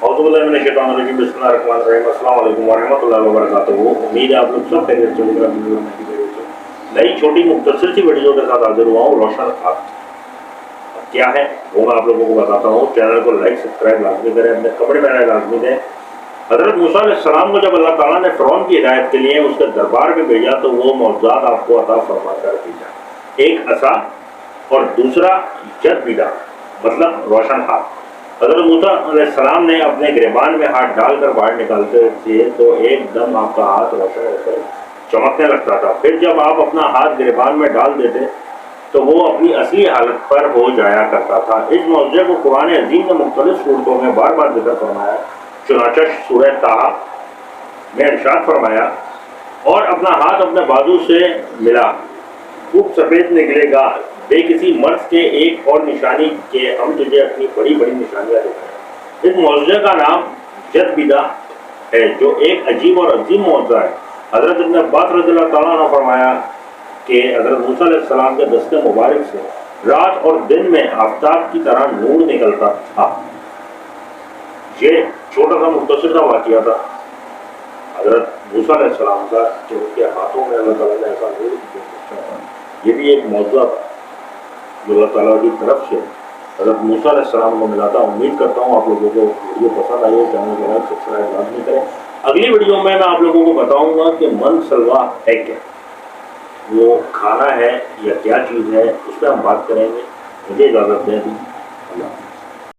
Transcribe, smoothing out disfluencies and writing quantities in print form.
اعوذ باللہ من الشیطان الرجیم بسم اللہ الرحمن الرحیم السلام علیکم ورحمۃ اللہ وبرکاتہ۔ امید ہے آپ لوگ سب خیریت سے ہوں گے۔ نئی چھوٹی مختصر سی ویڈیو کے ساتھ حاضر ہوا ہوں۔ روشن خاک کیا ہے وہ میں آپ لوگوں کو بتاتا ہوں۔ چینل کو لائک سبسکرائب لازمی کریں، اپنے کمنٹ میں رائے دیں۔ حضرت موسیٰ علیہ السلام کو جب اللہ تعالیٰ نے فرعون کی ہدایت کے لیے اس کے دربار میں بھیجا تو وہ معجزات آپ کو عطا فرما کر بھیجا، ایک عصا اور دوسرا جدبیدہ مطلب روشن خاک۔ حضرت موسیٰ علیہ السلام نے اپنے گریبان میں ہاتھ ڈال کر باہر نکالتے تھے تو ایک دم آپ کا ہاتھ روشن ہو کر چمکنے لگتا تھا، پھر جب آپ اپنا ہاتھ گریبان میں ڈال دیتے تو وہ اپنی اصلی حالت پر ہو جایا کرتا تھا۔ اس معجزے کو قرآن عظیم نے مختلف صورتوں میں بار بار ذکر فرمایا۔ چنانچہ سورہ طٰہٰ میں ارشاد فرمایا، اور اپنا ہاتھ اپنے بازو سے ملا، خوب سفید نکلے گا، بے کسی مرض کے ایک اور نشانی کے ہم تجھے اپنی بڑی بڑی نشانیاں دکھائیں۔ اس معجزے کا نام جدبیدہ ہے، جو ایک عجیب اور عظیم معجزہ ہے۔ حضرت ابن عباس رضی اللہ تعالیٰ نے فرمایا کہ حضرت موسیٰ علیہ السلام کے دست مبارک سے رات اور دن میں آفتاب کی طرح نور نکلتا تھا۔ یہ چھوٹا سا مختصر سا واقعہ تھا حضرت موسیٰ علیہ السلام کا، جو ان کے ہاتھوں میں اللہ تعالیٰ نے ایسا نور دیا۔ یہ بھی ایک معجزہ تھا جو اللہ تعالیٰ کی طرف سے حضرت موسیٰ علیہ السلام کو ملا تھا۔ امید کرتا ہوں آپ لوگوں کو ویڈیو پسند آئی ہے۔ چینل کو لائک سبسکرائب لازمی کریں۔ اگلی ویڈیو میں آپ لوگوں کو بتاؤں گا کہ من سلوا ہے کیا، وہ کھانا ہے یا کیا چیز ہے، اس پہ ہم بات کریں گے۔ مجھے اجازت دیں۔ اللہ